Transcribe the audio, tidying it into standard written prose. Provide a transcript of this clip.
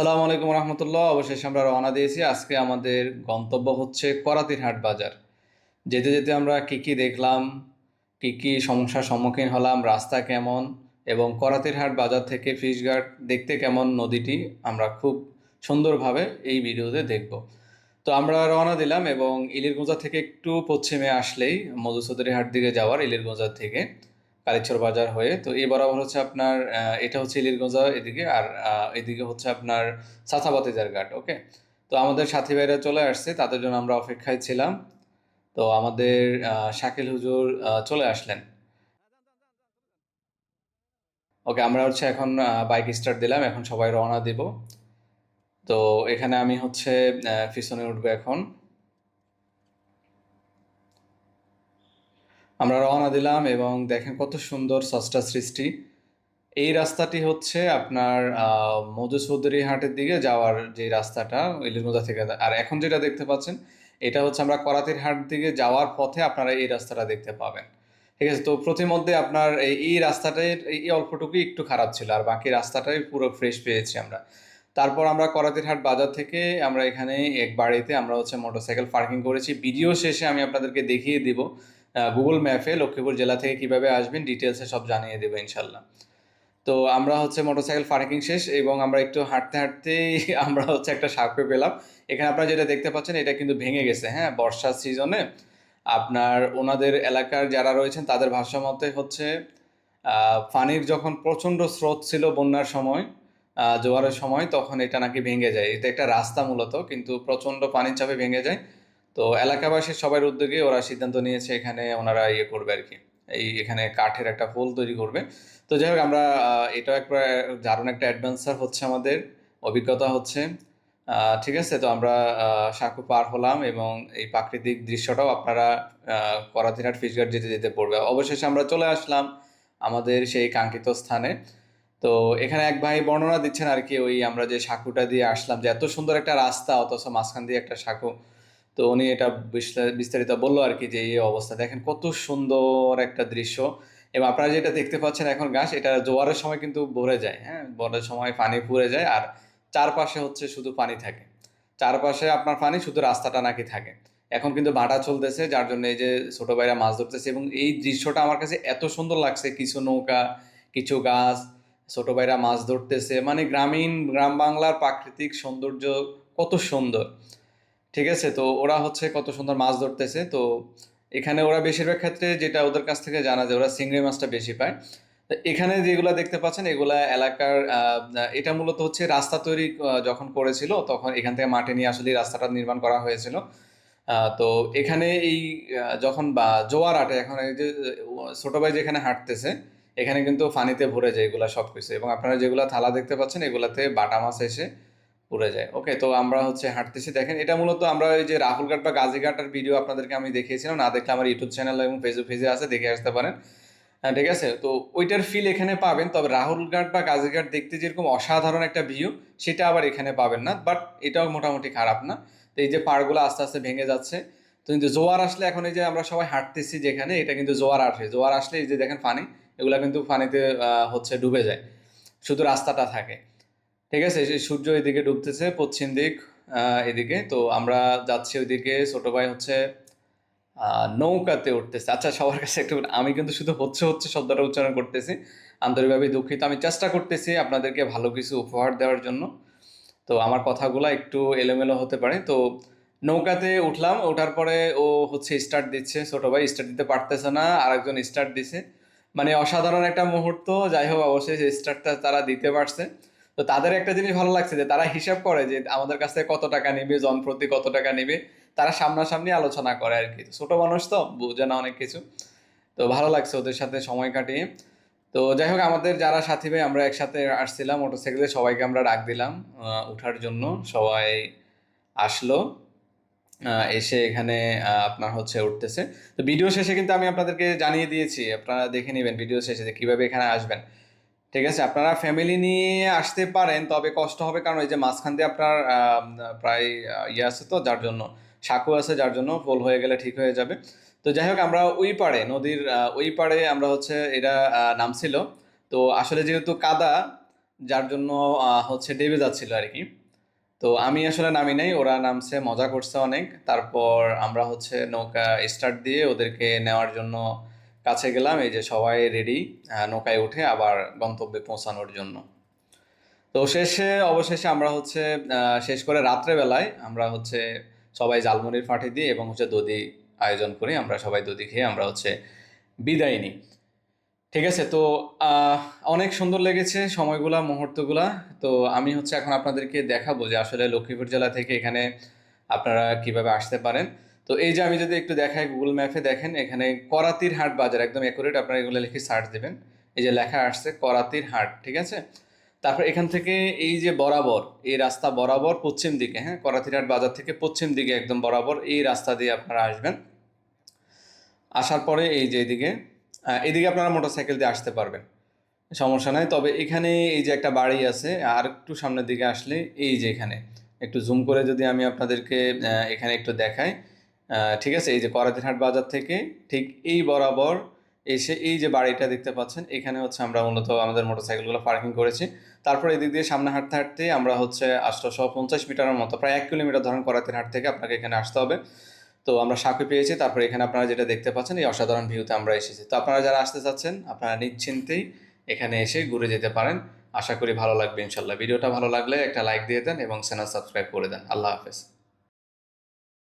আসসালামু আলাইকুম রহমতুল্লাহ। অবশেষে আমরা রওনা দিয়েছি। আজকে আমাদের গন্তব্য হচ্ছে করাতির হাট বাজার। যেতে যেতে আমরা কি কি দেখলাম, কি কি সমস্যার সম্মুখীন হলাম, রাস্তা কেমন এবং করাতির হাট বাজার থেকে ফিশঘাট দেখতে কেমন নদীটি আমরা খুব সুন্দরভাবে এই ভিডিওতে দেখব। তো আমরা রওনা দিলাম এবং ইলিরগঞ্জা থেকে একটু পশ্চিমে আসলেই মধুচৌধুরী হাট দিকে যাওয়ার, ইলিরগঞ্জা থেকে কালীচর বাজার হয়ে তো এই বরাবর হচ্ছে আপনার এটা হচ্ছে ইলিরগঞ্জা এদিকে, আর এদিকে হচ্ছে আপনার সাথাবাতিজার ঘাট। ওকে, তো আমাদের সাথী ভাইরা চলে আসছে, তাদের জন্য আমরা অপেক্ষায় ছিলাম। তো আমাদের শাকিল হুজুর চলে আসলেন। ওকে, আমরা হচ্ছে এখন বাইক স্টার্ট দিলাম, এখন সবাই রওনা দিব। তো এখানে আমি হচ্ছে পিছনে উঠবো এখন। আমরা রওনা দিলাম এবং দেখেন কত সুন্দর স্রষ্টা সৃষ্টি। এই রাস্তাটি হচ্ছে আপনার মধুচৌধুরী হাটের দিকে যাওয়ার যে রাস্তাটা, ইলিমুজা থেকে। আর এখন যেটা দেখতে পাচ্ছেন, এটা হচ্ছে আমরা করাতির হাট দিকে যাওয়ার পথে আপনারা এই রাস্তাটা দেখতে পাবেন। ঠিক আছে, তো প্রতিমধ্যে আপনার এই রাস্তাটাই, এই অল্পটুকুই একটু খারাপ ছিল, আর বাকি রাস্তাটাই পুরো ফ্রেশ পেয়েছি আমরা। তারপর আমরা করাতির হাট বাজার থেকে আমরা এখানে এক বাড়িতে আমরা হচ্ছে মোটরসাইকেল পার্কিং করেছি। ভিডিও শেষে আমি আপনাদেরকে দেখিয়ে দিব গুগল ম্যাপে লক্ষ্মীপুর জেলা থেকে কিভাবে আসবেন, ডিটেলসে সব জানিয়ে দেবো ইনশাল্লাহ। তো আমরা হচ্ছে মোটরসাইকেল পার্কিং শেষ এবং আমরা একটু হাঁটতে হাঁটতেই আমরা হচ্ছে একটা সাপে পেলাম। এখানে আপনারা যেটা দেখতে পাচ্ছেন, এটা কিন্তু ভেঙে গেছে। হ্যাঁ, বর্ষার সিজনে আপনার ওনাদের এলাকার যারা রয়েছেন তাদের ভাষ্য মতে হচ্ছে পানির যখন প্রচণ্ড স্রোত ছিল বন্যার সময়, জোয়ারের সময়, তখন এটা নাকি ভেঙে যায়। এটা একটা রাস্তা মূলত, কিন্তু প্রচণ্ড পানির চাপে ভেঙে যায়। তো এলাকাবাসীর সবার উদ্যোগে ওরা সিদ্ধান্ত নিয়েছে এখানে ওনারা ইয়ে করবে আর কি, এখানে কাঠের একটা পোল তৈরি করবে। তো যাই হোক, আমরা এটাও একবার দারুণ একটা অ্যাডভেঞ্চার হচ্ছে, আমাদের অভিজ্ঞতা হচ্ছে। ঠিক আছে, তো আমরা সাঁকো পার হলাম এবং এই প্রাকৃতিক দৃশ্যটাও আপনারা করাতিরহাট ফিশঘাট যেতে যেতে পড়বে। অবশেষে আমরা চলে আসলাম আমাদের সেই কাঙ্ক্ষিত স্থানে। তো এখানে এক ভাই বর্ণনা দিচ্ছেন আর কি, ওই আমরা যে সাঁকুটা দিয়ে আসলাম, যে এত সুন্দর একটা রাস্তা অথচ মাঝখান দিয়ে একটা সাঁকো। তো উনি এটা বিস্তারিত বললো আর কি, যে এই অবস্থা দেখেন কত সুন্দর একটা দৃশ্য। এবং আপনারা যেটা দেখতে পাচ্ছেন এখন গাছ, এটা জোয়ারের সময় কিন্তু ভরে যায়। হ্যাঁ, বন্যার সময় পানি পুড়ে যায়, আর চারপাশে হচ্ছে শুধু পানি থাকে। চারপাশে আপনার পানি, শুধু রাস্তাটা নাকি থাকে। এখন কিন্তু ভাটা চলতেছে, যার জন্য এই যে ছোট ভাইরা মাছ ধরতেছে এবং এই দৃশ্যটা আমার কাছে এত সুন্দর লাগছে। কিছু নৌকা, কিছু গাছ, ছোট ভাইরা মাছ ধরতেছে, মানে গ্রাম বাংলার প্রাকৃতিক সৌন্দর্য কত সুন্দর। ঠিক আছে, তো ওরা হচ্ছে কত সুন্দর মাছ ধরতেছে। তো এখানে ওরা বেশিরভাগ ক্ষেত্রে যেটা ওদের কাছ থেকে জানা যায়, ওরা চিংড়ি মাছটা বেশি পায়। তো এখানে যেগুলা দেখতে পাচ্ছেন, এগুলা এলাকার এটা মূলত হচ্ছে রাস্তা তৈরি যখন করেছিল, তখন এখান থেকে মাটি নিয়ে আসলে রাস্তাটা নির্মাণ করা হয়েছিল। তো এখানে এই যখন বা জোয়ার আটে, এখন এই যে ছোট ভাই যেখানে হাঁটতেছে, এখানে কিন্তু পানিতে ভরে যায় এগুলা সবকিছু। এবং আপনারা যেগুলা থালা দেখতে পাচ্ছেন, এগুলাতে বাটা মাছ এসে পুড়ে যায়। ওকে, তো আমরা হচ্ছে হাঁটতেছি, দেখেন এটা মূলত আমরা ওই যে রাহুলঘাট বা গাজীঘাটের ভিডিও আপনাদেরকে আমি দেখিয়েছিলাম, না দেখলে আমার ইউটিউব চ্যানেল এবং ফেসবুক পেজে আছে, দেখে আসতে পারেন। হ্যাঁ, ঠিক আছে, তো ওইটার ফিল এখানে পাবেন। তবে রাহুলঘাট বা গাজীঘাট দেখতে যেরকম অসাধারণ একটা ভিউ, সেটা আবার এখানে পাবেন না, বাট এটাও মোটামুটি খারাপ না। তো এই যে পাড়গুলো আস্তে আস্তে ভেঙে যাচ্ছে। তো কিন্তু জোয়ার আসলে, এখন এই যে আমরা সবাই হাঁটতেছি যেখানে, এটা কিন্তু জোয়ার আসে, জোয়ার আসলে এই যে দেখেন পানি, এগুলা কিন্তু পানিতে হচ্ছে ডুবে যায়, শুধু রাস্তাটা থাকে। ঠিক আছে, সেই সূর্য এদিকে ডুবতেছে, পশ্চিম দিক এদিকে। তো আমরা যাচ্ছি ওইদিকে, ছোট ভাই হচ্ছে নৌকাতে উঠতেছে। আচ্ছা, সবার কাছে একটু, আমি কিন্তু শুধু হচ্ছে হচ্ছে শব্দটা উচ্চারণ করতেছি, আন্তরিকভাবে দুঃখিত। আমি চেষ্টা করতেছি আপনাদেরকে ভালো কিছু উপহার দেওয়ার জন্য। তো আমার কথাগুলো একটু এলোমেলো হতে পারে। তো নৌকাতে উঠলাম, ওঠার পরে ও হচ্ছে স্টার্ট দিচ্ছে, ছোট ভাই স্টার্ট দিতে পারতেছে না, আরেকজন স্টার্ট দিছে। মানে অসাধারণ একটা মুহূর্ত। যাই হোক, অবশ্যই স্টার্টটা তারা দিতে পারছে। তো তাদের একটা জিনিস ভালো লাগছে, যে তারা হিসাব করে যে আমাদের কাছ থেকে কত টাকা নিবে, জন প্রতি কত টাকা নিবে। তারা সামনাসামনি আলোচনা করে আর কি, ছোট মানুষ তো বোঝে না অনেক কিছু। তো ভালো লাগছে ওদের সাথে সময় কাটিয়ে। তো যাই হোক, আমাদের যারা সাথী ভাই আমরা একসাথে আসছিলাম মোটরসাইকেলে, সবাইকে আমরা ডাক দিলাম উঠার জন্য। সবাই আসলো, এসে এখানে আপনার হচ্ছে উঠতেছে। তো ভিডিও শেষে কিন্তু আমি আপনাদেরকে জানিয়ে দিয়েছি, আপনারা দেখে নেবেন ভিডিও শেষে যে কীভাবে এখানে আসবেন। ঠিক আছে, আপনারা ফ্যামিলি নিয়ে আসতে পারেন, তবে কষ্ট হবে, কারণ এই যে মাঝখান দিয়ে আপনার প্রায় ইয়ে আছে, তো যার জন্য সাঁকো আছে, যার জন্য পোল হয়ে গেলে ঠিক হয়ে যাবে। তো যাই হোক, আমরা ওই পাড়ে, নদীর ওই পাড়ে আমরা হচ্ছে এটা নামছিল। তো আসলে যেহেতু কাদা, যার জন্য হচ্ছে ডেবে যাচ্ছিল আর কি। তো আমি আসলে নামি নাই, ওরা নামছে, মজা করছে অনেক। তারপর আমরা হচ্ছে নৌকা স্টার্ট দিয়ে ওদেরকে নেওয়ার জন্য কাছে গেলাম। এই যে সবাই রেডি নৌকায় উঠে আবার গন্তব্যে পৌঁছানোর জন্য। তো অবশেষে আমরা হচ্ছে শেষ করে রাত্রে বেলায় আমরা হচ্ছে সবাই জালমুড়ির ফাঁটি দিই এবং হচ্ছে দধি আয়োজন করি। আমরা সবাই দধি খেয়ে আমরা হচ্ছে বিদায় নিই। ঠিক আছে? তো আহ, অনেক সুন্দর লেগেছে সময়গুলা, মুহূর্তগুলা। তো আমি হচ্ছে এখন আপনাদেরকে দেখাবো যে আসলে লক্ষ্মীপুর জেলা থেকে এখানে আপনারা কিভাবে আসতে পারেন। তো এই যে আমি যদি একটু দেখাই, গুগল ম্যাপে দেখেন এখানে করাতির হাট বাজার, একদম অ্যাকুরেট, আপনারা এগুলো লিখে সার্চ দেবেন। এই যে লেখা আসছে করাতির হাট, ঠিক আছে? তারপর এখান থেকে এই যে বরাবর, এই রাস্তা বরাবর পশ্চিম দিকে, হ্যাঁ, করাতির হাট বাজার থেকে পশ্চিম দিকে একদম বরাবর এই রাস্তা দিয়ে আপনারা আসবেন। আসার পরে এই যে এদিকে আপনারা মোটরসাইকেল দিয়ে আসতে পারবেন, সমস্যা নাই। তবে এখানে এই যে একটা বাড়ি আছে, আর একটু সামনের দিকে আসলে এই যে এখানে একটু জুম করে যদি আমি আপনাদেরকে এখানে একটু দেখাই, ঠিক আছে? এই যে করাতিরহাট বাজার থেকে ঠিক এই বরাবর এসে এই যে বাড়িটা দেখতে পাচ্ছেন, এখানে হচ্ছে আমরা মূলত আমাদের মোটরসাইকেলগুলো পার্কিং করেছি। তারপর এদিক দিয়ে সামনে হাঁটতে হাঁটতে আমরা হচ্ছে 850 মিটারের মতো, প্রায় 1 কিলোমিটার ধরেন করাতিরহাট থেকে আপনাকে এখানে আসতে হবে। তো আমরা সাঁকো পেয়েছি। তারপরে এখানে আপনারা যেটা দেখতে পাচ্ছেন, এই অসাধারণ ভিউতে আমরা এসেছি। তো আপনারা যারা আসতে চাচ্ছেন আপনারা নিশ্চিন্তেই এখানে এসে ঘুরে যেতে পারেন। আশা করি ভালো লাগবে ইনশাল্লাহ। ভিডিওটা ভালো লাগলে একটা লাইক দিয়ে দেন এবং চ্যানেল সাবস্ক্রাইব করে দেন। আল্লাহ হাফেজ।